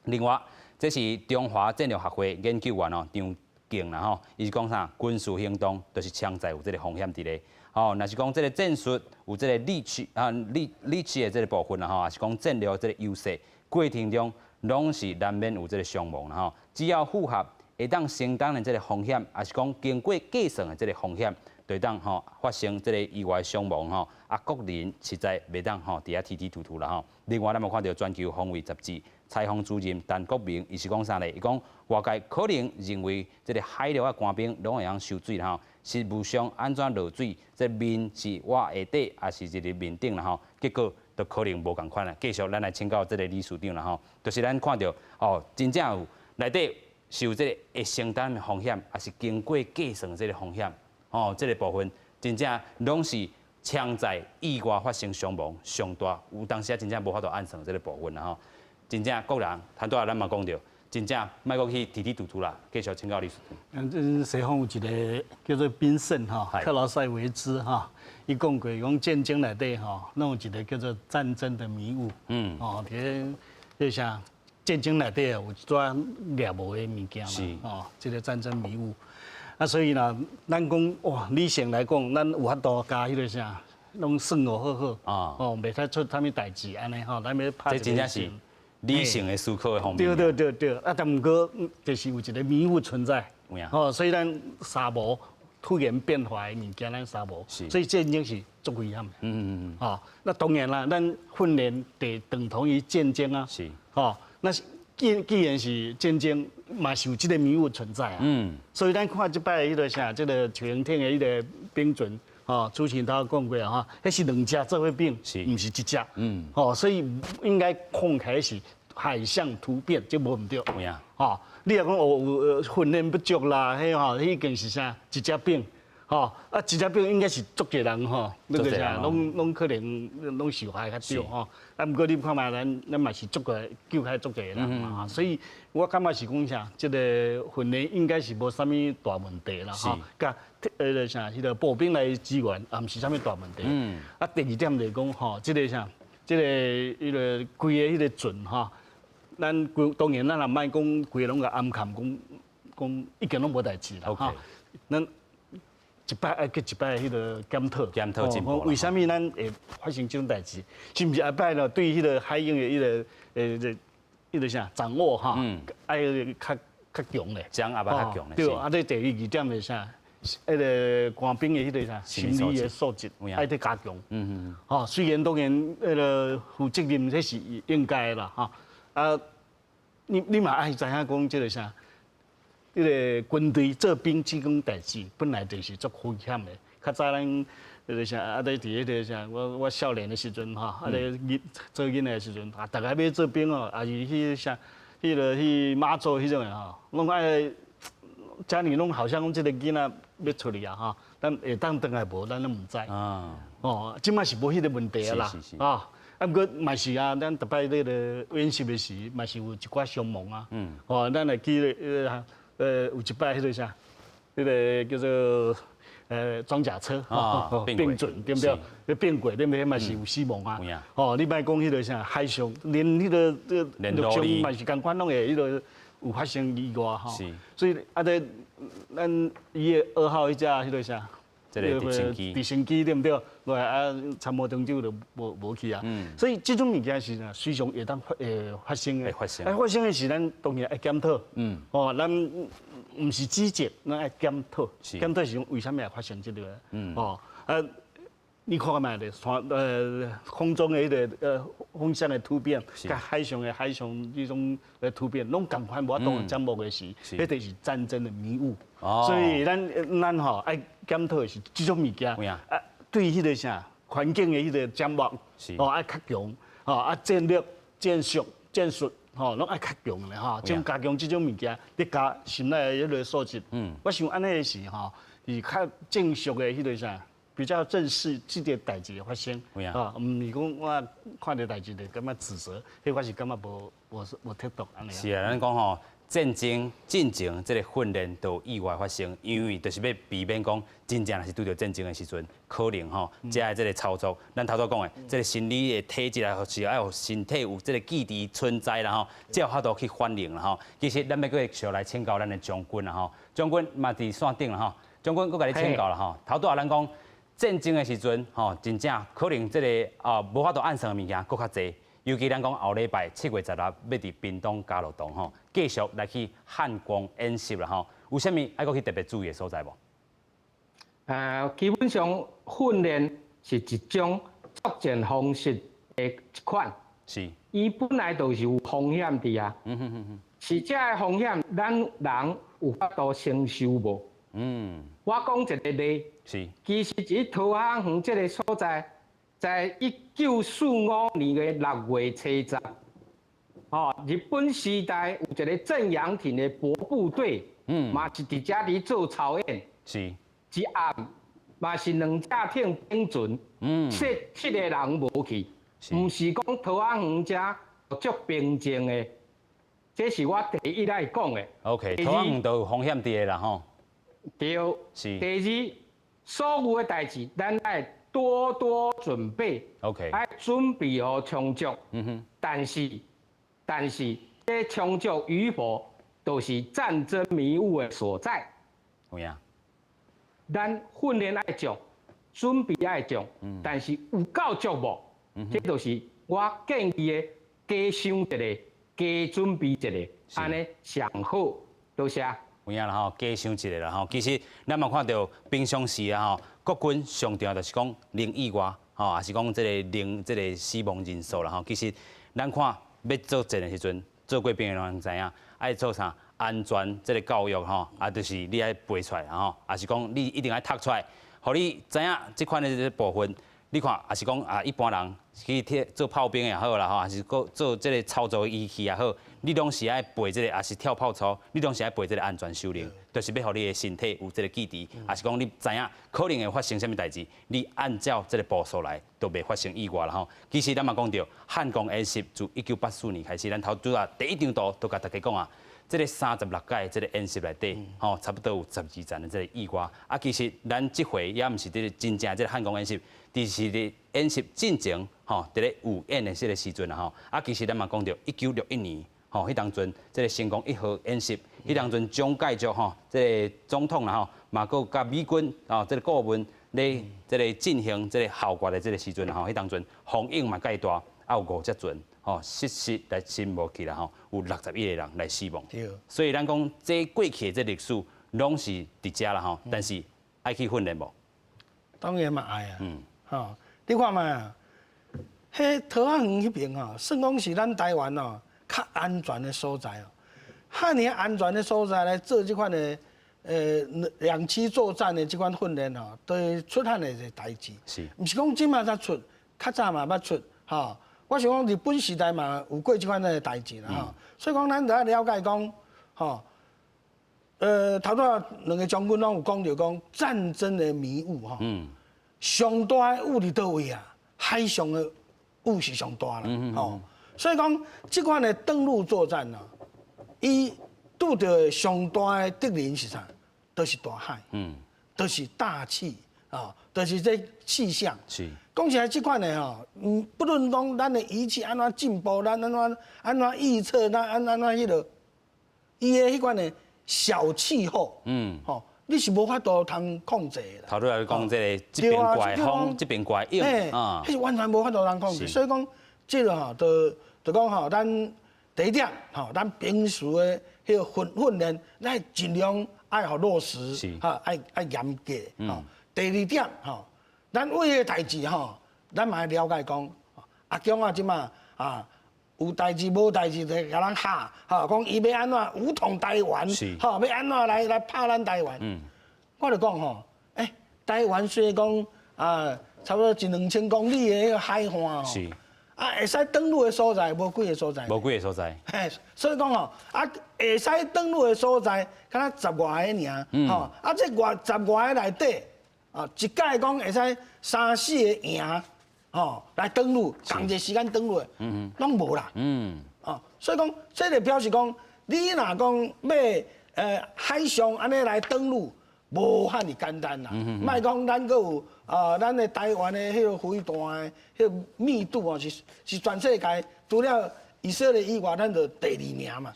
另外，这是中华战略学会研究员张敬啦吼，伊是讲啥？军事行动就是枪材有这个风险伫咧。若是讲这个战术有这个利器的这个部分啦吼，也是讲战略这个优势，过程中拢是难免有这个伤亡啦吼。只要符合会当承担的这个风险，也是讲经过计算的这个风险，对当发生这个意外伤亡国人实在袂当伫遐提提突突啦吼。另外，咱嘛看到全球防卫杂志采访主任陈国明，伊是讲啥咧？伊讲外界可能认为这个海陆官兵拢会晓受水啦吼，实务上安怎落水，这面是我下底，还是一个面顶啦吼？结果都可能无共款啦。继续，咱来请教这个理事长啦吼，就是咱看到真正有内底受这个会承担的风险，还是经过计算这个风险，这个部分真正拢是枪在意外发生伤亡上大，有当时真正无法度按算这个部分啦吼。真正国人，很多咱嘛讲到，真正莫搁去提提突突啦。继续请教理事长。这西方有一个叫做宾圣克劳塞维兹伊讲过，讲战争内底弄有一个叫做战争的迷雾。这啥战争内底有一撮掠无的物件嘛。这个战争迷雾。所以呢，咱讲哇，理性来讲，咱有法度加迄个啥，拢算哦好好啊，哦，袂使出啥物代志安尼吼，咱要拍。这真正是理性的思考的方面。对，啊，但毋过就是有一个迷雾存在，哦，所以咱沙漠突然变化的物件，咱沙漠，所以这已经是足危险的。哦，那当然啦，咱训练得等同于战争啊。是。哦，那既然是战争，嘛是有这个迷雾存在啊。所以咱看这摆迄个啥，这个潜艇的迄个兵船，哦，主持人头讲过啊，哈，迄是2只做伙兵，毋是1只。哦，所以应该看起来是海象突变，这无毋对。有影。哦，你若讲有训练不足啦，迄吼，迄件是啥？1只兵。吼，啊，1只兵应该是足侪人吼，那个啥，拢可能拢受害较少吼。啊，毋过你看嘛，咱嘛是足个救开足侪人嘛，所以我感觉是讲啥，这个训练应该是无啥物大问题啦吼。甲啥，迄个步兵来支援，也毋是啥物大问题。啊，第二点就是讲吼，这个啥，这个迄个规个迄个船吼，咱当然咱也莫讲规个拢个暗砍讲已经拢无代志啦吼。咱一摆爱去一摆迄个检讨进步为什么咱会发生这种代志？是毋是下摆咯？对迄个海洋的迄个啥掌握哈，爱较强咧，掌握较强咧。对，啊，这第二点是啥？迄个官兵的迄个啥心理的素质爱得加强。吼，虽然当然迄个负责任这是应该啦，哈啊，你嘛爱知影讲这个啥？迄个军队做兵这种代志，本来就是足危险的。较早咱迄个啥，啊，伫迄个啥，我少年的时阵哈，啊，做囡仔的时阵，啊，大家要做兵哦，啊是去啥，迄个去马祖迄种的吼，拢爱家里拢好像讲这个囡仔要出去啊哈，但会当转来无，咱都毋知。啊，哦，即摆是无迄个问题啊啦，啊，啊，不过嘛是啊，咱逐摆迄个演习的时，嘛是有一寡伤亡啊。哦，咱来记有一摆迄个啥，迄个叫做装甲车并准对不对？要并轨对不对？嘛是有死亡啊。哦，你莫讲迄个啥海上，连迄个陆上嘛是共款拢会迄个有发生意外哈。所以啊，咱伊个2号迄只迄个啥，这个直升机对不对？落来啊，参谋长就无去啊。所以这种物件是呢，随常会当发生的。发生的是咱当然爱检讨。哦，咱毋是指责，咱爱检讨。检讨是讲为什么会发生这个？哦，你看嘛咧，空中的迄个风向的突变，甲海上这种突变，拢共款无法度掌握的是，迄就是战争的迷雾。所以咱吼爱检讨的是这种物件。对迄个啥环境的迄个掌握，哦爱较强，哦啊战略、战术，吼拢爱较强咧吼，种加强这种物件，你加心内的迄个素质。我想安尼的是吼，是较正式的迄个啥，比较正式这个代志的发生。啊，毋是讲我看到代志就感觉自责，迄我是感觉无贴度安尼。是啊，咱讲吼。战争进前，这个训练都有意外发生，因为就是要避免讲真正是拄到战争的时阵，可能吼，这个这个操作，咱头先讲的，这个心理的体质啊，是要有身体有这个记忆存在啦吼，才有法度去反应啦吼。其实咱要搁小来请教咱的将军啦吼，将军嘛伫线顶啦吼，将军搁甲你请教啦吼。头拄啊，咱讲战争的时阵吼，真正可能这个无法度按算的物件搁较侪。尤其咱讲后礼拜7月16日要伫屏东嘉乐洞吼，继续来去汉光演习啦吼，有啥物爱搁去特别注意的所在无？基本上训练是一种作战方式的一款，是。伊本来就是有风险伫啊。是这个风险，咱人有法度承受无？我讲一个例，是。其实伫桃园园这个所在。在1945年的6月初10，日本时代有一个正阳町的博部队，嘛是伫遮里做操演，是，一暗嘛是2架艇并船，7个人无去，毋是讲桃园园遮足平静的，这是我第一来讲的。OK， 桃园都有风险伫的啦吼。对，是。第二，所有的代志，咱爱。多准备 ，OK， 爱准备好充足。但是，这充足与否，都是战争迷雾的所在。咱训练爱足，准备爱足，但是有够足无？这就是我建议的，加想一个，加准备一个，安尼上好。多谢。有影啦吼，加想一个啦吼。其实咱嘛看到平常时啊吼，国军上重要就是讲零意外吼，也是讲这个零这个死亡人数啦吼。其实咱看要做战的时阵，做过兵的人知影爱做啥安全这个教育吼，啊就是你爱背出来吼，也是讲你一定爱读出来，互你知影这款的这个部分。你看，也是讲啊，一般人去做炮兵也好啦吼，还是做这个操作仪器也好，你拢是爱背这个，也是跳炮操，你拢是爱背这个安全修炼，就是要互你的身体有这个记忆，也是讲你知影可能会发生什么代志，你按照这个步数来，都袂发生意外啦吼。其实咱嘛讲到汉光演习自1984年开始，咱头拄啊第一张图都甲大家讲啊。这个36届这个演习内底，吼，差不多有12站的这个意外。啊，其实咱这回也毋是这个真正这个汉光演习，只是咧演习进前，吼，伫咧有演的这个时阵啦，吼。啊，其实咱嘛讲到1961年，吼，迄当阵这个成功1号演习，迄当阵蒋介石吼，这个总统啦吼，嘛佫甲美军啊，这个顾问咧这个进行这个校决的这个时阵啦，吼，迄当阵风影嘛介大，啊有50尊。吼，失事来真无去啦吼，有61个人来死亡。所以咱讲这过去的这历史，拢是伫遮啦吼，但是爱去训练无？当然嘛爱啊。吼，你看嘛，迄桃仔园迄边吼，算讲是咱台湾哦较安全的所在哦。汉尼安全的所在来做这款的两栖作战的这款训练吼，都会出汗的一个代志。是，毋是讲即马才出，较早嘛捌出吼。我想讲日本时代嘛有过即款的代志啦吼，所以讲咱得了解讲，吼，头拄两个将军拢有讲着讲战争的迷雾吼，上大的雾伫倒位啊？海上的雾是上大啦，吼，所以讲即款的登陆作战啊，伊拄着上大的敌人是啥？都是大海，都是大气啊，都是这气象。是。讲起来，这款的吼，不论讲咱的仪器安怎进步，咱安怎预测，咱安怎迄落，伊的迄款的小气候，吼，你是无法度通控制的。头拄来讲这个这边怪风，这边怪影，迄是完全无法度通控制。所以讲，这个吼，就讲吼，咱第一点吼，咱平时的迄个训练，咱尽量爱互落实，哈，爱严格，吼。第二点吼。咱为个代志吼，咱嘛了解讲，阿强啊，即马啊有代志无代志，就甲咱吓，吼，讲伊要安怎武统台湾，吼，要安怎来拍咱台湾。我就讲吼，台湾虽然讲差不多1-2千公里的迄个海岸吼，会使登陆的所在无几个所在。无几个所在。所以讲吼，会使登陆的所在，敢若10外个尔，吼，这10外个内底。一届讲会使3-4个营，吼来登陆，同一个时间登陆的，拢无啦。所以讲，这就表示讲，你若讲要海上安尼来登陆，无遐尼简单啦。莫讲咱阁有咱的台湾的迄个飞弹的迄个密度哦，是全世界除了以色列以外，咱就第2名嘛。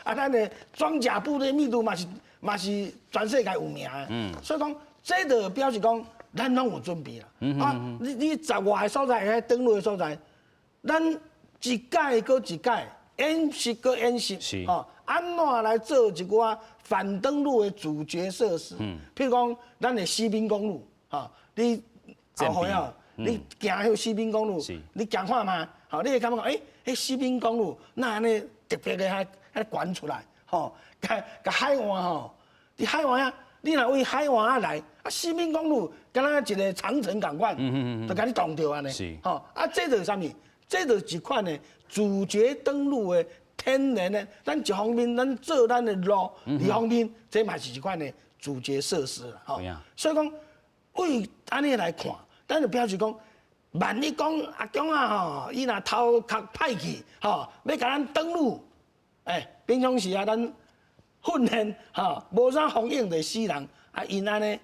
咱的装甲部队密度嘛是全世界有名的。所以讲。这就表示讲，咱拢有准备啦。你10外个所在遐登陆的所在，咱一届搁一届，演习搁演习，安怎来做一寡反登陆的主角设施？譬如讲，咱的西滨公路，你后悔啊？你行迄个西滨公路，你行看嘛？你会感觉讲，迄西滨公路那安尼特别的遐管出来，甲海岸吼，伫海岸啊。你若为海岸啊来，西滨公路敢若一个长城共款，就甲你撞着安尼。这就是啥物？这就是一款的主角登陆的天然的。咱一方面咱做咱的路，二方面这嘛是一款的主角设施啦。所以讲为安尼来看，咱就表示讲，万一讲阿强啊伊若头壳歹去，要甲咱登陆，平常时啊咱。训练无啥风影就死人，因安尼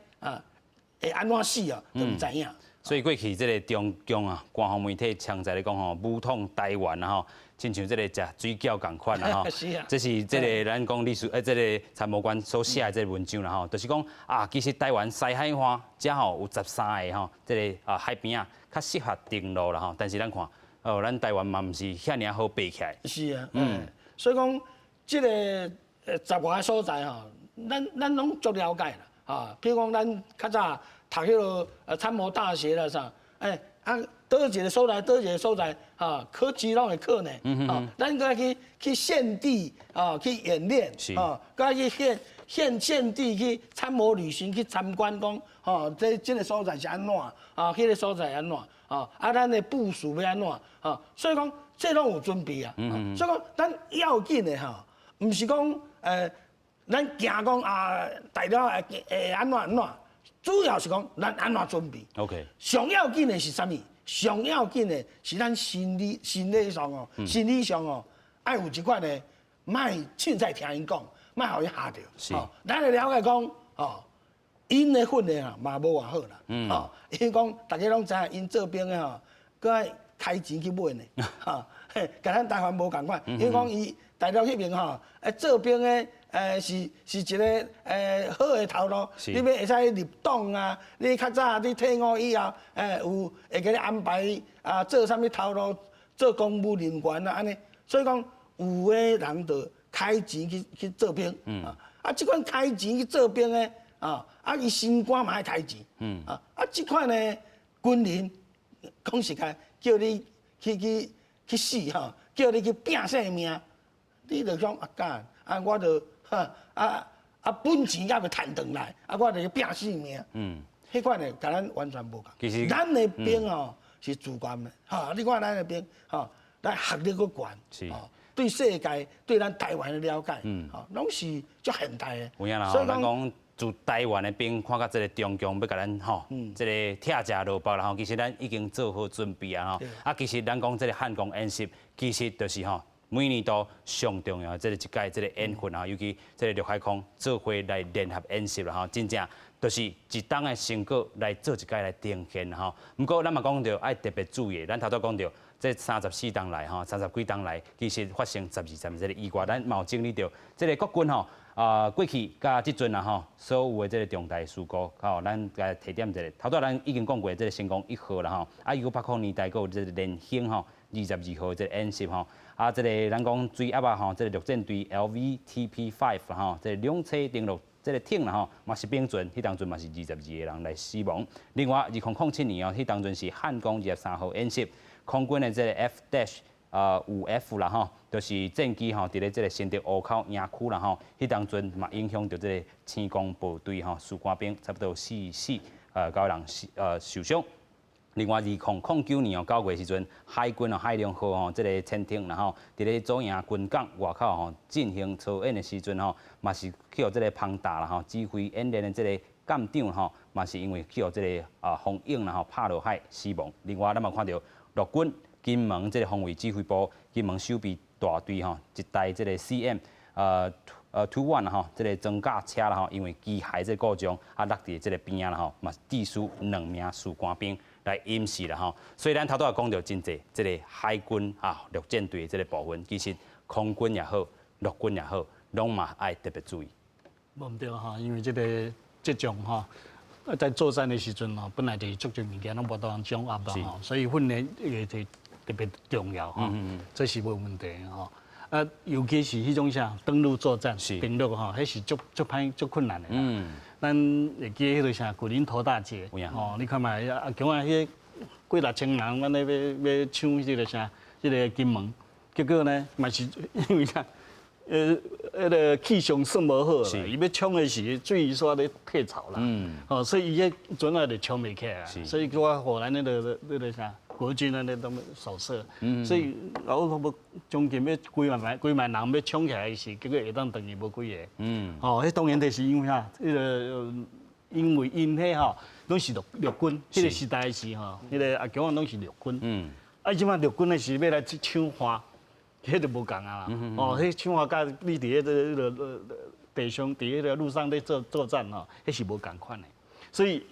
会安怎死啊？都唔知影。所以过去这个中共啊，官方媒体常在咧讲吼，武统台湾啊吼，亲像这个食水饺共款啦吼。是啊。这是这个咱讲历史这个参谋官所写的这个文章啦吼，就是讲啊，其实台湾西海岸遮吼有13个吼，这个海边啊较适合登陆啦吼，但是咱看咱台湾嘛毋是遐尔好爬起来。是啊，所以讲这个10外个所在吼，咱拢足了解啦，啊，譬如讲咱较早读迄个参谋大学啦啥，倒一个所在，倒一个所在，科技拢会考呢，咱搁去现地去演练，搁去现地去参谋旅行去参观讲，这个所在是安怎，迄个所在安怎，咱的部署要安怎，所以讲这拢有准备啊，所以讲咱要紧的毋是讲咱惊讲大了会安怎，主要是讲咱安怎准备。OK。上要紧的是啥物？上要紧的是咱心理上爱有一款的，卖凊彩听因讲，卖互伊吓着。是。咱会了解讲，因的训练嘛无偌好啦。因为讲大家拢知影，因做兵的搁爱开钱去买呢。甲咱台湾无共款，因为讲伊大陆迄边做兵的。是一个好的头路，你要会使入党啊，你较早你退伍以后，有会给你安排做啥物头路，做公务人员啊安尼，所以讲有的人就开钱去做兵，即款开钱去做兵的伊升官嘛爱开钱，即款呢军人讲实在叫你去死叫你去拼性命，你就讲干我就。本钱也要赚回来，我就拼死命。迄款的甲咱完全无共。其实咱的兵是主观的，你看咱的兵，咱学历阁悬，对世界、对咱台湾的了解，拢是足现代的。有影啦，咱讲自台湾的兵看到这个中共要甲咱这个拆食落包啦其实咱已经做好准备啊其实咱讲这个汉光演习，其实就是每年都上重要，这个一届这个演训尤其这个陆海空做伙来联合演习啦真正就是一档的成果来做一届来呈现不过咱嘛讲到爱特别注意，咱头拄讲到这34档来30几档来，其实发生12、13这个意外，咱嘛有经历到这个国军过去甲即阵所有的这个重大事故咱甲提点一下，头拄咱已经讲过这个成功1号啦1980年代有这个连兴22号这个演习这个咱讲水压这个陆战队 LVTP5 这个两车登陆这个艇嘛是兵船，迄当阵嘛是22个人来死亡。另外2007年迄当阵是汉光23号演习，空军的这个 F-5F 啦就是战机伫咧这个新竹湖口营区啦迄当阵嘛影响到这个青光部队士官兵差不多4死9人受伤。另外2009年9月时阵，海军海龙号这个潜艇伫咧左营军港外口进行操演的时阵嘛是去互这个庞大啦指挥演练的这个舰长嘛是因为去互这个风影拍落海死亡。另外咱嘛看到陆军金门这个防卫指挥部金门守备大队一台这个 CM21 这个装甲车啦因为机械这个故障落伫这个边啊嘛致死2名士官兵。来掩饰啦所以咱头拄也讲到真济，这个海军陆战队这个部分，其实空军也好，陆军也好，拢嘛爱特别注意。无毋对因为这种在作战的时阵本来就是足多物件拢无当掌握啦所以训练也是特别重要这是无问题尤其是迄种啥登陆作战、登陆迄是足歹、足困难的。咱会记迄个啥古林头大捷你看嘛，强迄几6千人，咱咧要抢迄个啥，迄个金门，结果呢嘛是因为啥，迄个气象算无好啦，伊要冲的时水煞咧退潮啦，所以伊迄阵啊就冲袂起来，所以我互咱那个啥。国军那都扫射，所以老要将近要几万人要冲起来时，结果下当等于无几个。迄当然就是因为因为因迄拢是陆军，迄个时代是迄个阿强拢是陆军。即摆陆军的是要来抢花，迄就无共啊啦。迄抢花甲你伫迄个地上伫迄个路上咧作战迄是无共款的，所以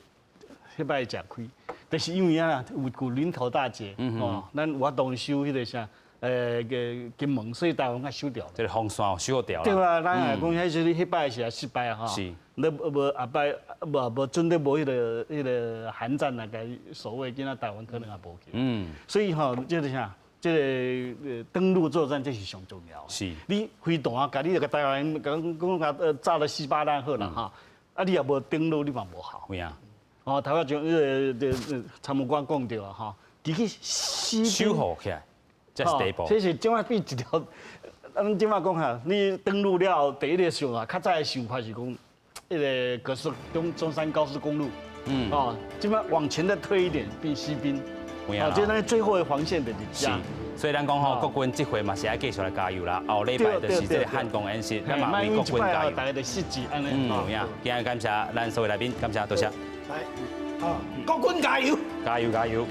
迄摆食亏。但是因为有古林头大捷咱有法当收迄个啥个金门，所以台湾甲收掉。这个风扇收掉对了。啊，咱来讲，迄时迄摆是失败哈。是。你无后摆无准备无迄个韩战啊，个所谓今仔台湾可能也无去。所以吼，这是啥？这个登陆作战这是上重要。是。你飞弹啊，甲你个台湾讲炸了7、8弹好啦哈，啊你也无登陆，你嘛无效。有啊。哦，头仔像参谋官讲着啊哈，伫去守护起来，这是第一步。这是怎啊变一条？咱怎啊讲哈？你登陆了后，第一个想啊，较早的想法是讲，迄个中山高速公路，哦，怎啊往前再推一点，变西滨。啊，即咱最后的防线就是这。所以咱讲吼，国军这回嘛是要继续来加油啦。后礼拜就是这个汉光演习，咱嘛为国军加油。大家的实际安尼。有影，今日感谢咱所有来宾，感谢多谢。来，啊，国军加油！加油加油！